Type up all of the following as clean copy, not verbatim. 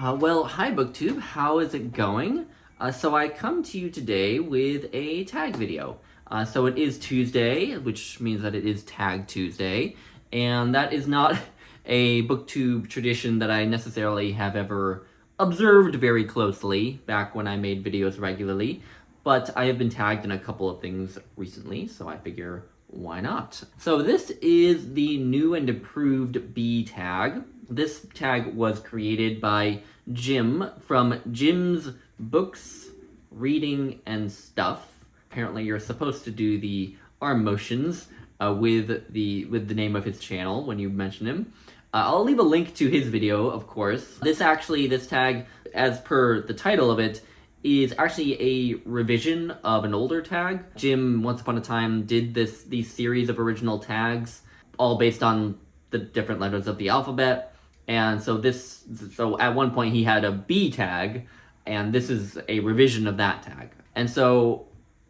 Well, hi BookTube, how is it going? So I come to you today with a tag video. So it is Tuesday, which means that it is Tag Tuesday, and that is not a BookTube tradition that I necessarily have ever observed very closely back when I made videos regularly, but I have been tagged in a couple of things recently, so I figure why not? So this is the new and improved B tag. This tag was created by Jim from Jim's Books, Reading, and Stuff. Apparently you're supposed to do the arm motions with the name of his channel when you mention him. I'll leave a link to his video, of course. This tag, as per the title of it, is actually a revision of an older tag. Jim, once upon a time, did these series of original tags, all based on the different letters of the alphabet. And so at one point he had a B tag, and this is a revision of that tag. And so,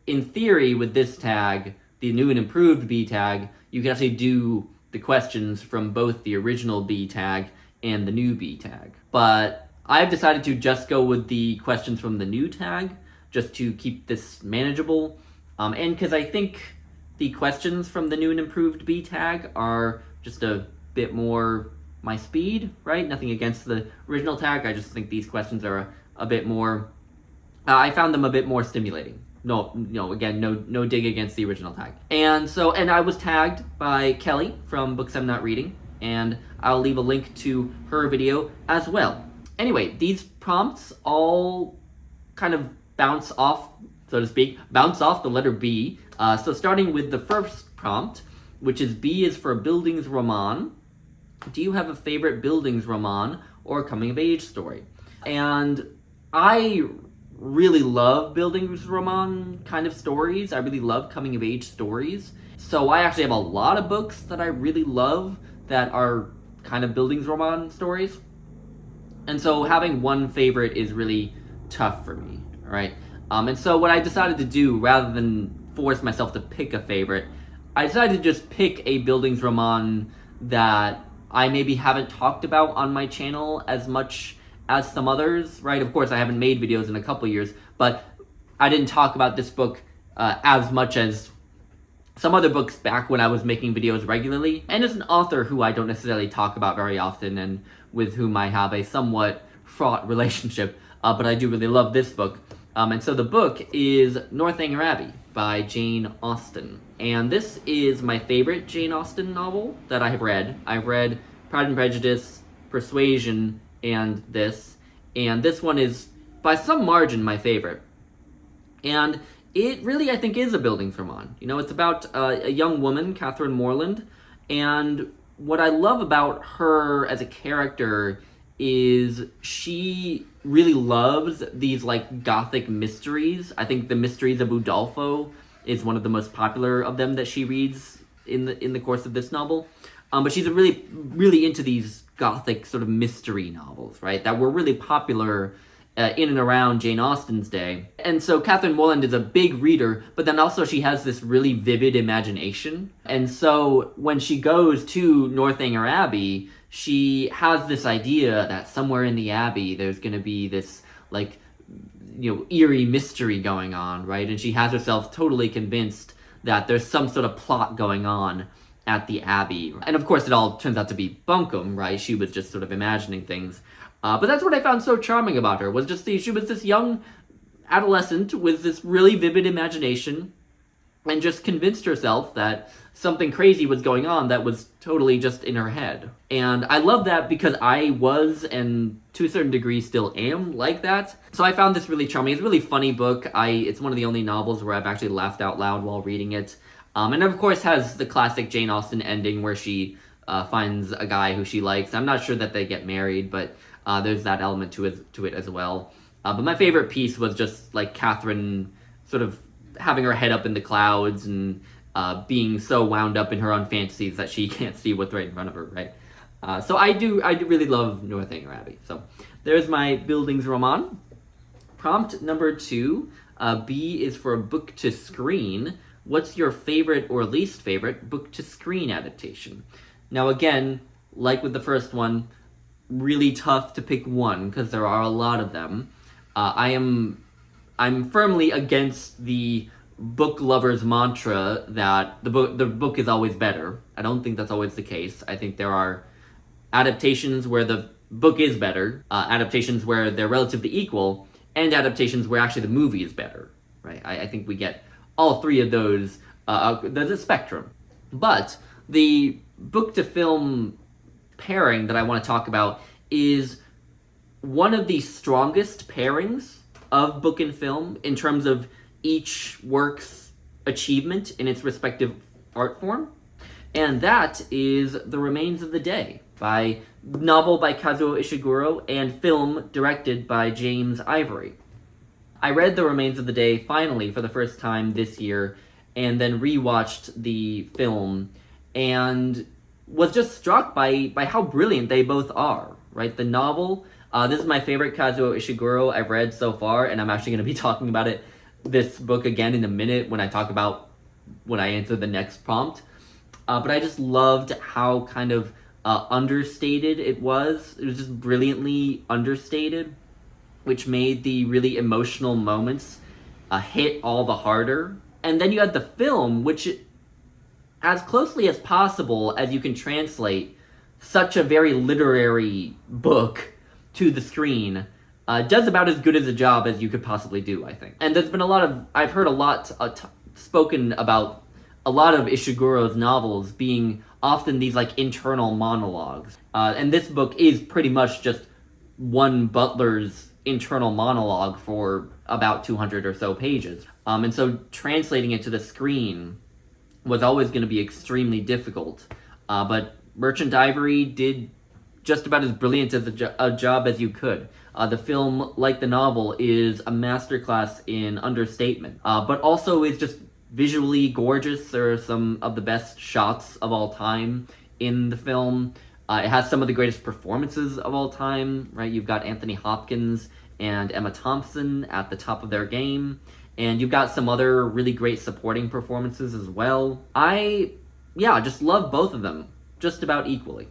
in theory, with this tag, the new and improved B tag, you can actually do the questions from both the original B tag and the new B tag. But I've decided to just go with the questions from the new tag, just to keep this manageable. And because I think the questions from the new and improved B tag are just a bit more my speed, right? Nothing against the original tag, I just think these questions are a bit more, I found them a bit more stimulating. No dig against the original tag. And I was tagged by Kelly from Books I'm Not Reading, and I'll leave a link to her video as well. Anyway, these prompts all kind of bounce off, so to speak, the letter B. So starting with the first prompt, which is B is for Bildungsroman. Do you have a favorite Bildungsroman or coming-of-age story? And I really love Bildungsroman kind of stories. I really love coming-of-age stories. So I actually have a lot of books that I really love that are kind of Bildungsroman stories. And so having one favorite is really tough for me, all right? And so what I decided to do, rather than force myself to pick a favorite, I decided to just pick a Bildungsroman that I maybe haven't talked about on my channel as much as some others, right? Of course, I haven't made videos in a couple years, but I didn't talk about this book as much as some other books back when I was making videos regularly. And as an author who I don't necessarily talk about very often and with whom I have a somewhat fraught relationship, but I do really love this book. And so the book is Northanger Abbey by Jane Austen. And this is my favorite Jane Austen novel that I have read. I've read Pride and Prejudice, Persuasion, and this. And this one is, by some margin, my favorite. And it really, I think, is a Bildungsroman. You know, it's about a young woman, Catherine Morland, and what I love about her as a character is she really loves these, like, gothic mysteries. I think the Mysteries of Udolpho is one of the most popular of them that she reads in the course of this novel. But she's really, really into these gothic sort of mystery novels, right, that were really popular in and around Jane Austen's day. And so Catherine Morland is a big reader, but then also she has this really vivid imagination. And so when she goes to Northanger Abbey, she has this idea that somewhere in the Abbey there's going to be this, like, you know, eerie mystery going on, right? And she has herself totally convinced that there's some sort of plot going on at the Abbey. And of course it all turns out to be bunkum, right? She was just sort of imagining things. But that's what I found so charming about her, was just she was this young adolescent with this really vivid imagination and just convinced herself that something crazy was going on that was totally just in her head. And I love that because I was, and to a certain degree still am, like that. So I found this really charming. It's a really funny book. It's one of the only novels where I've actually laughed out loud while reading it. And of course has the classic Jane Austen ending where she finds a guy who she likes. I'm not sure that they get married, but there's that element to it as well. But my favorite piece was just, like, Catherine sort of having her head up in the clouds and being so wound up in her own fantasies that she can't see what's right in front of her, right? So I do really love Northanger Abbey. So there's my Bildungsroman. Prompt number 2, B is for book to screen. What's your favorite or least favorite book to screen adaptation? Now again, like with the first one, really tough to pick one because there are a lot of them. I'm firmly against the book lovers mantra that the book is always better. I don't think that's always the case. I think there are adaptations where the book is better, adaptations where they're relatively equal, and adaptations where actually the movie is better. Right? I think we get all three of those. There's a spectrum, but the book to film pairing that I want to talk about is one of the strongest pairings of book and film in terms of each work's achievement in its respective art form, and that is The Remains of the Day, novel by Kazuo Ishiguro and film directed by James Ivory. I read The Remains of the Day finally for the first time this year, and then rewatched the film, and was just struck by how brilliant they both are, right? The novel, this is my favorite Kazuo Ishiguro I've read so far, and I'm actually going to be talking about this book again in a minute when I answer the next prompt. But I just loved how kind of understated it was. It was just brilliantly understated, which made the really emotional moments hit all the harder. And then you had the film, which, as closely as possible as you can translate such a very literary book to the screen, does about as good as a job as you could possibly do, I think. And there's been I've heard a lot spoken about a lot of Ishiguro's novels being often these like internal monologues. And this book is pretty much just one butler's internal monologue for about 200 or so pages. And so translating it to the screen was always going to be extremely difficult. But Merchant Ivory did just about as brilliant as a job as you could. The film, like the novel, is a masterclass in understatement, but also is just visually gorgeous. There are some of the best shots of all time in the film. It has some of the greatest performances of all time, right? You've got Anthony Hopkins and Emma Thompson at the top of their game, and you've got some other really great supporting performances as well. I just love both of them just about equally.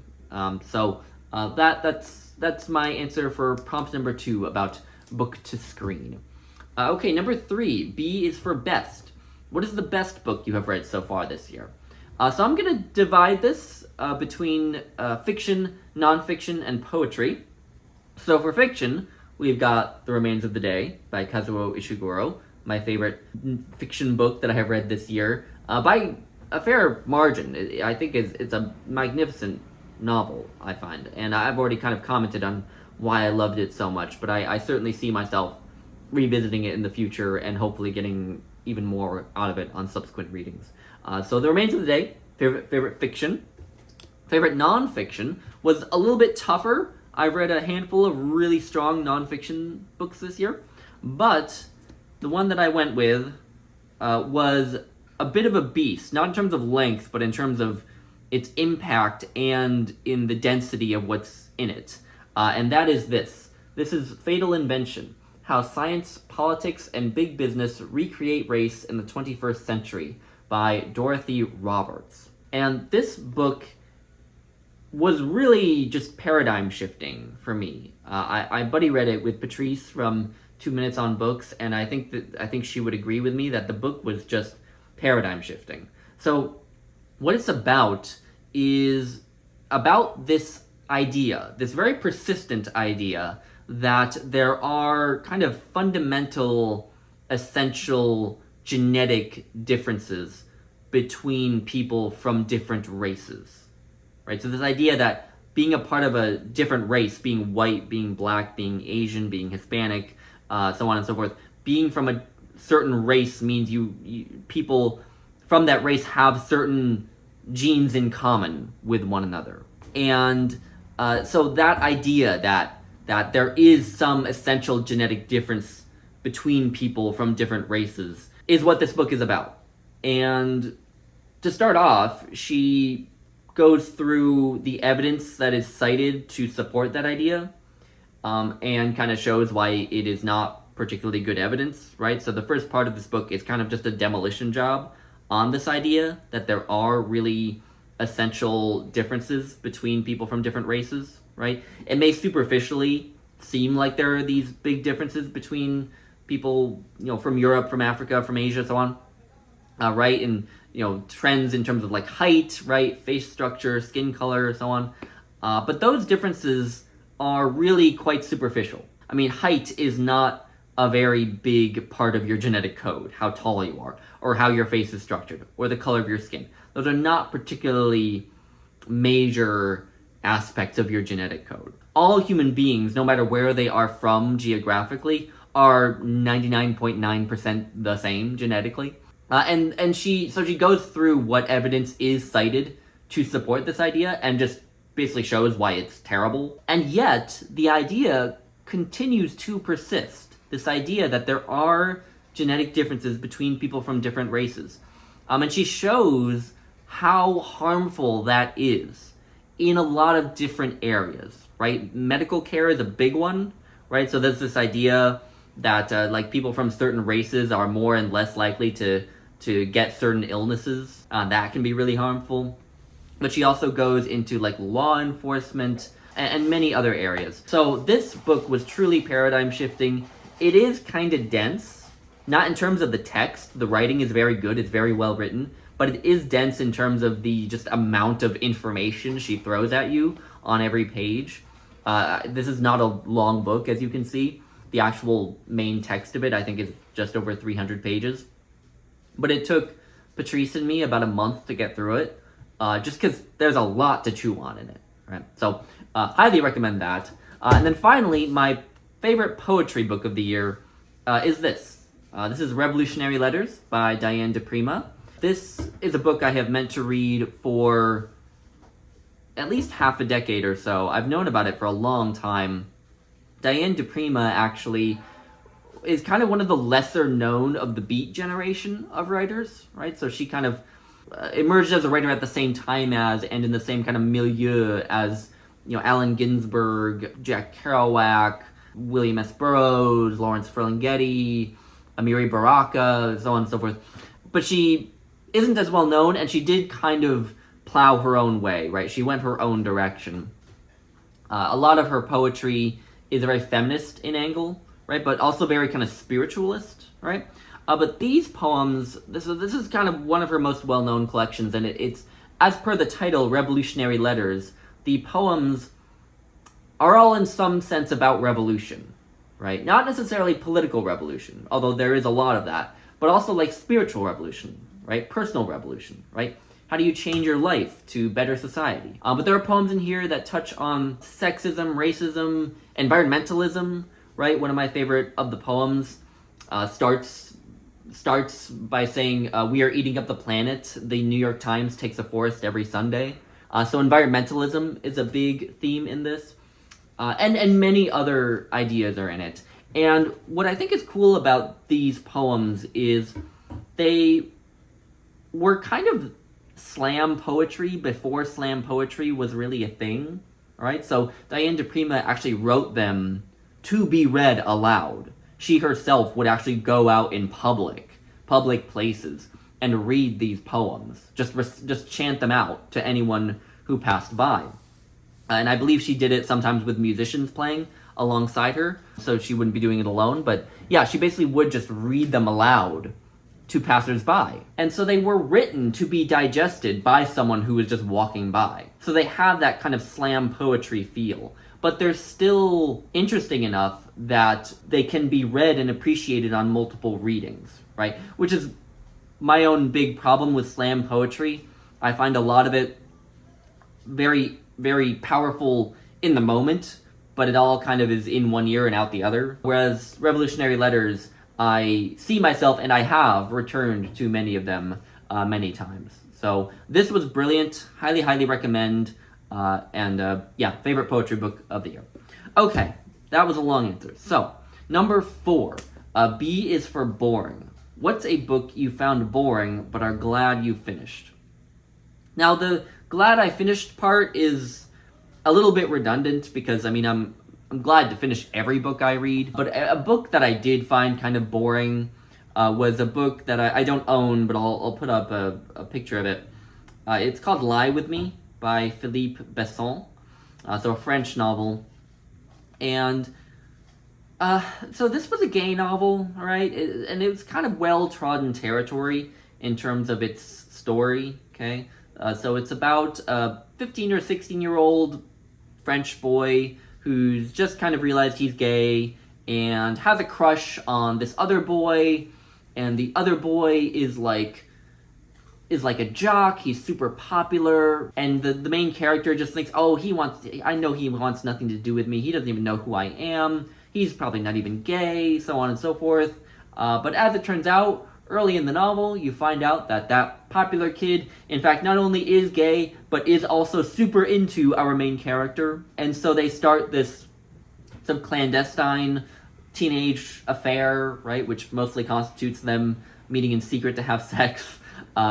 That's my answer for prompt number 2 about book to screen. Okay, number 3, B is for best. What is the best book you have read so far this year? So I'm going to divide this between fiction, nonfiction, and poetry. So for fiction, we've got The Remains of the Day by Kazuo Ishiguro, my favorite fiction book that I have read this year, by a fair margin. I think it's a magnificent novel, I find, and I've already kind of commented on why I loved it so much, but I certainly see myself revisiting it in the future and hopefully getting even more out of it on subsequent readings. So The Remains of the Day, favorite fiction. Favorite nonfiction was a little bit tougher. I've read a handful of really strong nonfiction books this year, but the one that I went with was a bit of a beast, not in terms of length, but in terms of its impact and in the density of what's in it. And that is this. This is Fatal Invention: How Science, Politics, and Big Business Recreate Race in the 21st Century by Dorothy Roberts. And this book was really just paradigm shifting for me. I buddy read it with Patrice from 2 Minutes on Books, and I think she would agree with me that the book was just paradigm shifting. So what it's about is about this idea, this very persistent idea, that there are kind of fundamental, essential genetic differences between people from different races, right? So this idea that being a part of a different race, being white, being black, being Asian, being Hispanic, so on and so forth, being from a certain race means people from that race have certain genes in common with one another. And so that idea that there is some essential genetic difference between people from different races is what this book is about. And to start off, she goes through the evidence that is cited to support that idea, and kind of shows why it is not particularly good evidence, right? So the first part of this book is kind of just a demolition job on this idea that there are really essential differences between people from different races. right? It may superficially seem like there are these big differences between people, from Europe, from Africa, from Asia, so on, right? And, trends in terms of like height, right? Face structure, skin color, so on. But those differences are really quite superficial. I mean, height is not a very big part of your genetic code, how tall you are, or how your face is structured, or the color of your skin. Those are not particularly major aspects of your genetic code. All human beings, no matter where they are from geographically, are 99.9% the same genetically. And she goes through what evidence is cited to support this idea and just basically shows why it's terrible. And yet, the idea continues to persist. This idea that there are genetic differences between people from different races. And she shows how harmful that is in a lot of different areas, right? Medical care is a big one, right? So there's this idea that like people from certain races are more and less likely to get certain illnesses. That can be really harmful. But she also goes into like law enforcement and many other areas. So this book was truly paradigm shifting. It is kind of dense, not in terms of the text. The writing is very good. It's very well written. But it is dense in terms of the just amount of information she throws at you on every page. This is not a long book, as you can see. The actual main text of it, I think, is just over 300 pages. But it took Patrice and me about a month to get through it, just because there's a lot to chew on in it. Right? So, highly recommend that. And then finally, my favorite poetry book of the year is this. This is Revolutionary Letters by Diane di Prima. This is a book I have meant to read for at least half a decade or so. I've known about it for a long time. Diane di Prima actually is kind of one of the lesser known of the Beat generation of writers, right? So she kind of emerged as a writer at the same time as, and in the same kind of milieu as, Allen Ginsberg, Jack Kerouac, William S. Burroughs, Lawrence Ferlinghetti, Amiri Baraka, so on and so forth. But she isn't as well known, and she did kind of plow her own way, right? She went her own direction. A lot of her poetry is very feminist in angle, right? But also very kind of spiritualist, right? But these poems, this is kind of one of her most well-known collections, and it's, as per the title, Revolutionary Letters, the poems are all in some sense about revolution, right? Not necessarily political revolution, although there is a lot of that, but also like spiritual revolution, right? Personal revolution, right? How do you change your life to better society? But there are poems in here that touch on sexism, racism, environmentalism, right? One of my favorite of the poems starts by saying, we are eating up the planet. The New York Times takes a forest every Sunday. So environmentalism is a big theme in this. And many other ideas are in it. And what I think is cool about these poems is they were kind of slam poetry before slam poetry was really a thing, right? So Diane di Prima actually wrote them to be read aloud. She herself would actually go out in public places, and read these poems, just chant them out to anyone who passed by. And I believe she did it sometimes with musicians playing alongside her, so she wouldn't be doing it alone. But yeah, she basically would just read them aloud to passersby. And so they were written to be digested by someone who was just walking by. So they have that kind of slam poetry feel. But they're still interesting enough that they can be read and appreciated on multiple readings, right? Which is my own big problem with slam poetry. I find a lot of it very, very powerful in the moment, but it all kind of is in one ear and out the other. Whereas Revolutionary Letters, I see myself, and I have returned to many of them many times. So this was brilliant. Highly, highly recommend. Yeah, favorite poetry book of the year. Okay, that was a long answer. So, number 4, B is for boring. What's a book you found boring but are glad you finished? Now, the glad I finished part is a little bit redundant because, I'm glad to finish every book I read. But a book that I did find kind of boring was a book that I don't own, but I'll put up a picture of it. It's called Lie With Me by Philippe Besson. so a French novel. And so this was a gay novel, right? And it was kind of well-trodden territory in terms of its story, okay? So it's about a 15 or 16-year-old French boy who's just kind of realized he's gay and has a crush on this other boy, and the other boy is like a jock. He's super popular, and the main character just thinks, oh, I know he wants nothing to do with me. He doesn't even know who I am. He's probably not even gay, so on and so forth. But as it turns out, early in the novel, you find out that popular kid, in fact, not only is gay, but is also super into our main character. And so they start this some clandestine teenage affair, right, which mostly constitutes them meeting in secret to have sex,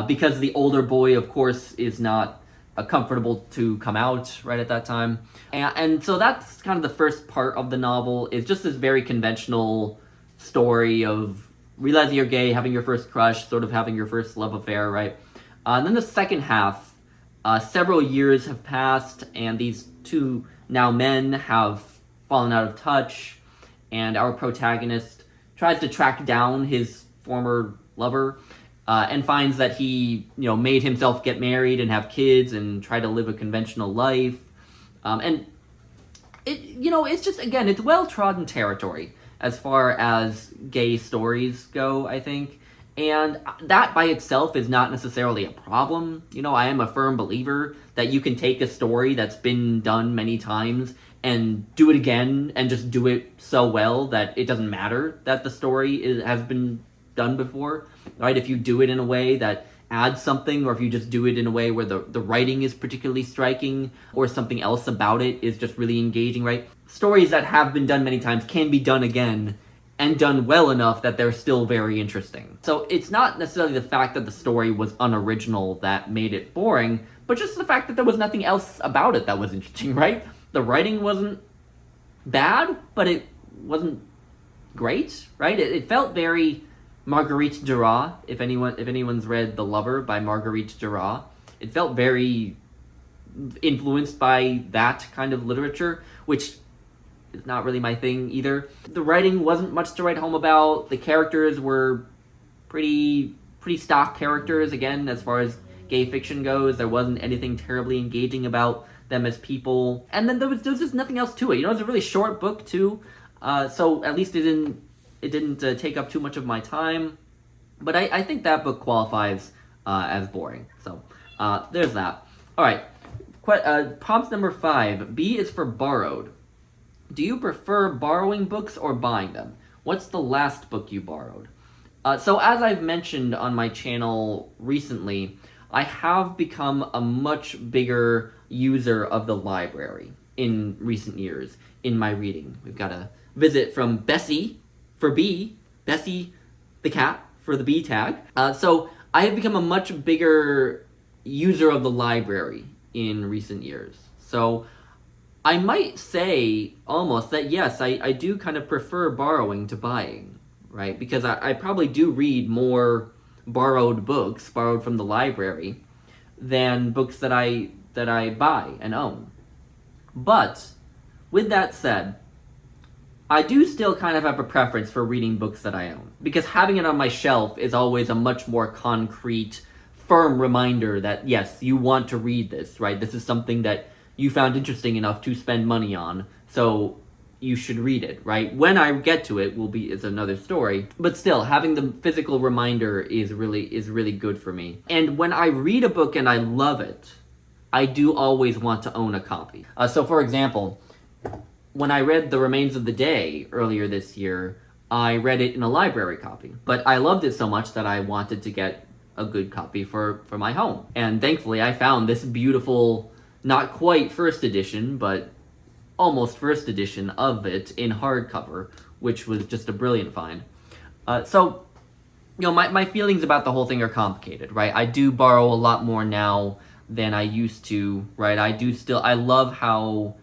because the older boy, of course, is not comfortable to come out right at that time. And so that's kind of the first part of the novel, is just this very conventional story of realizing you're gay, having your first crush, sort of having your first love affair, right? And then the second half, several years have passed, and these two now men have fallen out of touch, and our protagonist tries to track down his former lover, and finds that he, made himself get married and have kids and try to live a conventional life. And it's just, again, it's well-trodden territory as far as gay stories go, I think. And that by itself is not necessarily a problem. I am a firm believer that you can take a story that's been done many times and do it again and just do it so well that it doesn't matter that the story has been done before, right? If you do it in a way that adds something, or if you just do it in a way where the writing is particularly striking, or something else about it is just really engaging, right? Stories that have been done many times can be done again, and done well enough that they're still very interesting. So it's not necessarily the fact that the story was unoriginal that made it boring, but just the fact that there was nothing else about it that was interesting, right? The writing wasn't bad, but it wasn't great, right? It felt very Marguerite Duras, if anyone's read The Lover by Marguerite Duras. It felt very influenced by that kind of literature, which is not really my thing either. The writing wasn't much to write home about. The characters were pretty stock characters, again, as far as gay fiction goes. There wasn't anything terribly engaging about them as people. And then there was just nothing else to it. It was a really short book, too. So at least it didn't take up too much of my time. But I think that book qualifies as boring. So there's that. All right. Prompt number 5. B is for borrowed. Do you prefer borrowing books or buying them? What's the last book you borrowed? So as I've mentioned on my channel recently, I have become a much bigger user of the library in recent years in my reading. We've got a visit from Bessie for B, Bessie the cat for the B tag. So I have become a much bigger user of the library in recent years. So I might say almost that yes, I do kind of prefer borrowing to buying, right? Because I probably do read more borrowed books, borrowed from the library, than books that I buy and own. But with that said, I do still kind of have a preference for reading books that I own, because having it on my shelf is always a much more concrete, firm reminder that yes, you want to read this, right? This is something that you found interesting enough to spend money on, so you should read it, right? When I get to it is another story, but still, having the physical reminder is really good for me. And when I read a book and I love it, I do always want to own a copy. So for example, when I read The Remains of the Day earlier this year, I read it in a library copy, but I loved it so much that I wanted to get a good copy for my home. And thankfully, I found this beautiful, not quite first edition, but almost first edition of it in hardcover, which was just a brilliant find. So, my feelings about the whole thing are complicated, right? I do borrow a lot more now than I used to, right? I love how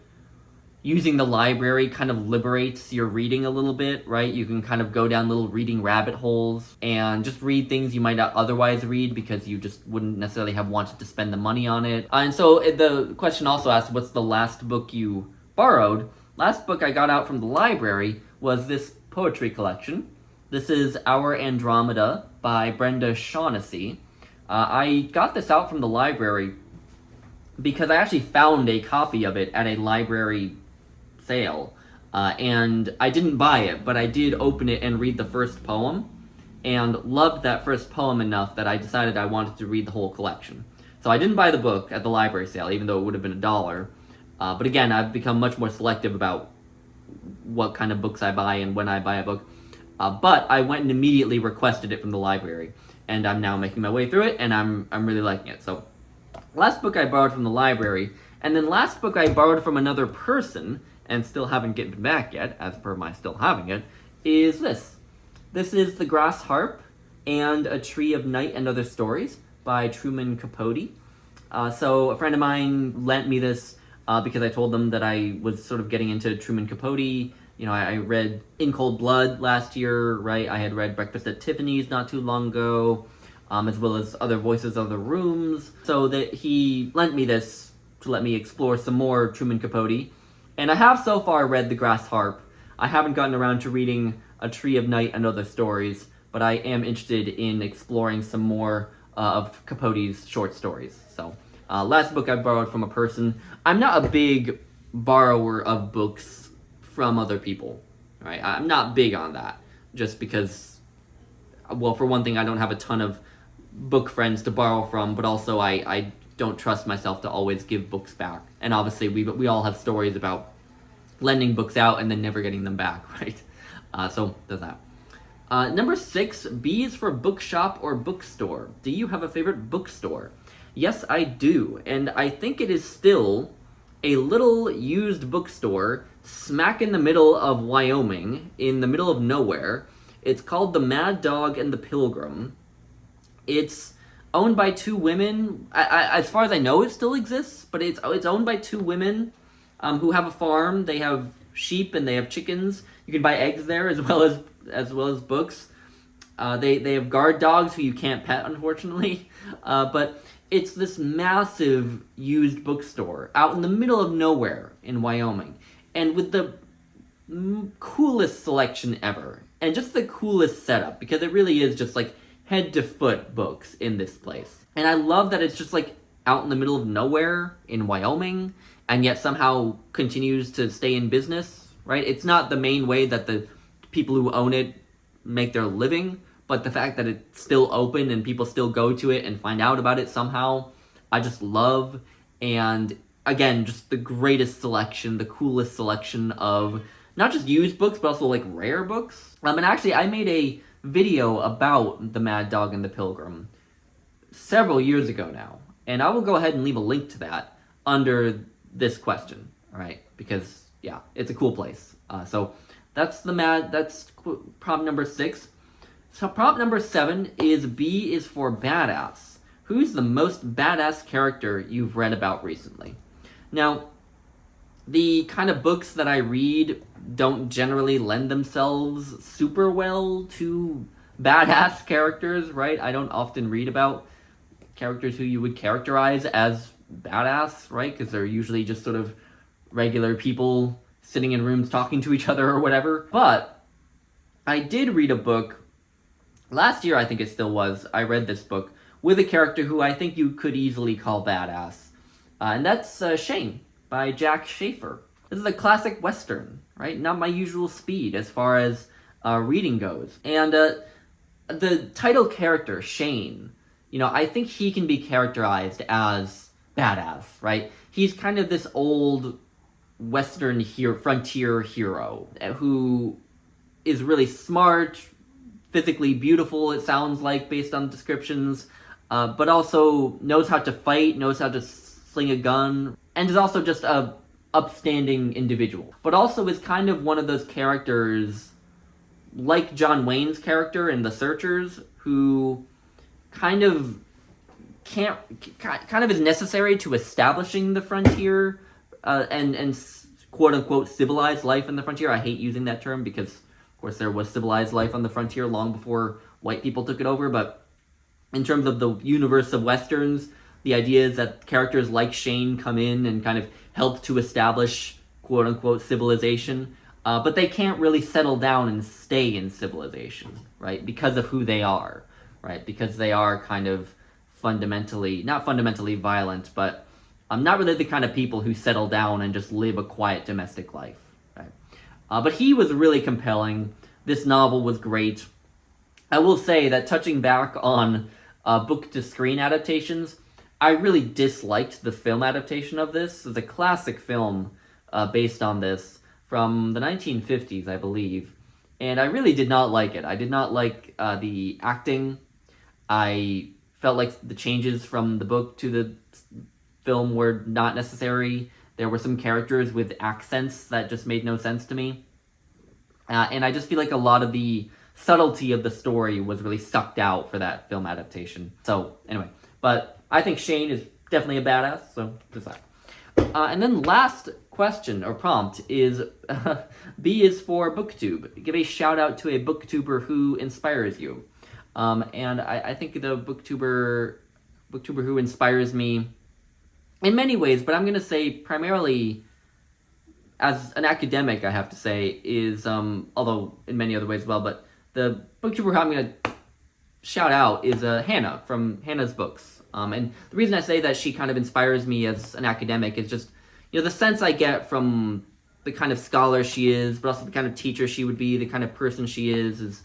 using the library kind of liberates your reading a little bit, right? You can kind of go down little reading rabbit holes and just read things you might not otherwise read because you just wouldn't necessarily have wanted to spend the money on it. And so the question also asks, what's the last book you borrowed? Last book I got out from the library was this poetry collection. This is Our Andromeda by Brenda Shaughnessy. I got this out from the library because I actually found a copy of it at a library sale, and I didn't buy it, but I did open it and read the first poem, and loved that first poem enough that I decided I wanted to read the whole collection. So I didn't buy the book at the library sale, even though it would have been $1. But again, I've become much more selective about what kind of books I buy and when I buy a book. But I went and immediately requested it from the library, and I'm now making my way through it, and I'm really liking it. So last book I borrowed from the library, and then last book I borrowed from another person, and still haven't given back yet, as per my still having it, is this. This is The Grass Harp and A Tree of Night and Other Stories by Truman Capote. So a friend of mine lent me this because I told them that I was sort of getting into Truman Capote. You know, I read In Cold Blood last year, right? I had read Breakfast at Tiffany's not too long ago, as well as Other Voices, Other Rooms. So that he lent me this to let me explore some more Truman Capote. And I have so far read The Grass Harp. I haven't gotten around to reading A Tree of Night and Other Stories, but I am interested in exploring some more of Capote's short stories. So, last book I borrowed from a person. I'm not a big borrower of books from other people, right? I'm not big on that, just because, well, for one thing, I don't have a ton of book friends to borrow from, but also I don't trust myself to always give books back. And obviously, we all have stories about lending books out and then never getting them back, right? So there's that. Number 6, B is for bookshop or bookstore. Do you have a favorite bookstore? Yes, I do, and I think it is still a little used bookstore smack in the middle of Wyoming, in the middle of nowhere. It's called the Mad Dog and the Pilgrim. It's owned by 2 women. As far as I know, it still exists, but it's owned by 2 women who have a farm. They have sheep and they have chickens. You can buy eggs there as well as books. They have guard dogs who you can't pet, unfortunately. But it's this massive used bookstore out in the middle of nowhere in Wyoming, and with the coolest selection ever, and just the coolest setup, because it really is just like head to foot books in this place. And I love that it's just like out in the middle of nowhere in Wyoming, and yet somehow continues to stay in business, right? It's not the main way that the people who own it make their living, but the fact that it's still open and people still go to it and find out about it somehow, I just love. And again, just the greatest selection, the coolest selection of not just used books, but also like rare books. And actually, I made a video about the Mad Dog and the Pilgrim several years ago now, and I will go ahead and leave a link to that under this question, all right? Because yeah, it's a cool place. So that's prompt number 6. So prompt number 7 is B is for badass. Who's the most badass character you've read about recently? Now, the kind of books that I read don't generally lend themselves super well to badass characters, right? I don't often read about characters who you would characterize as badass, right? Because they're usually just sort of regular people sitting in rooms talking to each other or whatever. But I did read a book last year, I think it still was. I read this book with a character who I think you could easily call badass. And that's Shane by Jack Schaefer. This is a classic Western, right? Not my usual speed as far as reading goes. And the title character, Shane, you know, I think he can be characterized as badass, right? He's kind of this old Western frontier hero who is really smart, physically beautiful, it sounds like, based on descriptions, but also knows how to fight, knows how to sling a gun, and is also just a upstanding individual. But also is kind of one of those characters, like John Wayne's character in The Searchers, who kind of is necessary to establishing the frontier, and quote-unquote civilized life in the frontier. I hate using that term because, of course, there was civilized life on the frontier long before white people took it over, but in terms of the universe of Westerns, the idea is that characters like Shane come in and kind of help to establish quote-unquote civilization, but they can't really settle down and stay in civilization, right? Because of who they are, right? Because they are kind of not fundamentally violent, but not really the kind of people who settle down and just live a quiet domestic life, right? But he was really compelling. This novel was great. I will say that touching back on book-to-screen adaptations, I really disliked the film adaptation of this. It was a classic film based on this from the 1950s, I believe. And I really did not like it. I did not like the acting. I felt like the changes from the book to the film were not necessary. There were some characters with accents that just made no sense to me. And I just feel like a lot of the subtlety of the story was really sucked out for that film adaptation. So, anyway. But I think Shane is definitely a badass, so decide. And then last question, or prompt, is B is for BookTube. Give a shout out to a booktuber who inspires you. And I think the booktuber who inspires me in many ways, but I'm going to say primarily as an academic, I have to say, is, although in many other ways as well, but the booktuber who I'm going to shout out is Hannah from Hannah's Books. And the reason I say that she kind of inspires me as an academic is just, the sense I get from the kind of scholar she is, but also the kind of teacher she would be, the kind of person she is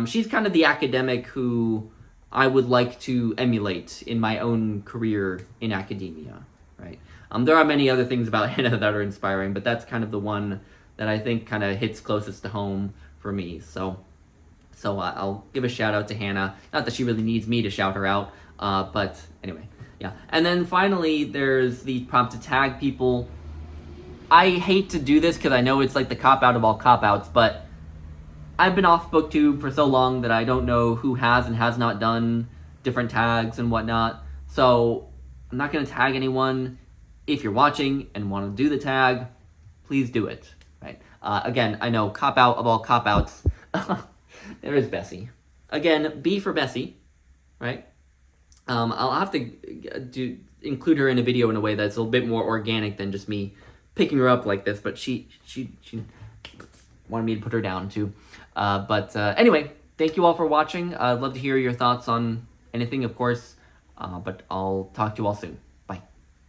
she's kind of the academic who I would like to emulate in my own career in academia, right? There are many other things about Hannah that are inspiring, but that's kind of the one that I think kind of hits closest to home for me. So I'll give a shout out to Hannah. Not that she really needs me to shout her out, but anyway, yeah. And then finally, there's the prompt to tag people. I hate to do this because I know it's like the cop-out of all cop-outs, but I've been off BookTube for so long that I don't know who has and has not done different tags and whatnot. So I'm not going to tag anyone. If you're watching and want to do the tag, please do it. Right? Again, I know cop-out of all cop-outs. There is Bessie. Again, B for Bessie. Right? I'll have to include her in a video in a way that's a little bit more organic than just me picking her up like this. But she wanted me to put her down too. But anyway, thank you all for watching. I'd love to hear your thoughts on anything, of course, but I'll talk to you all soon.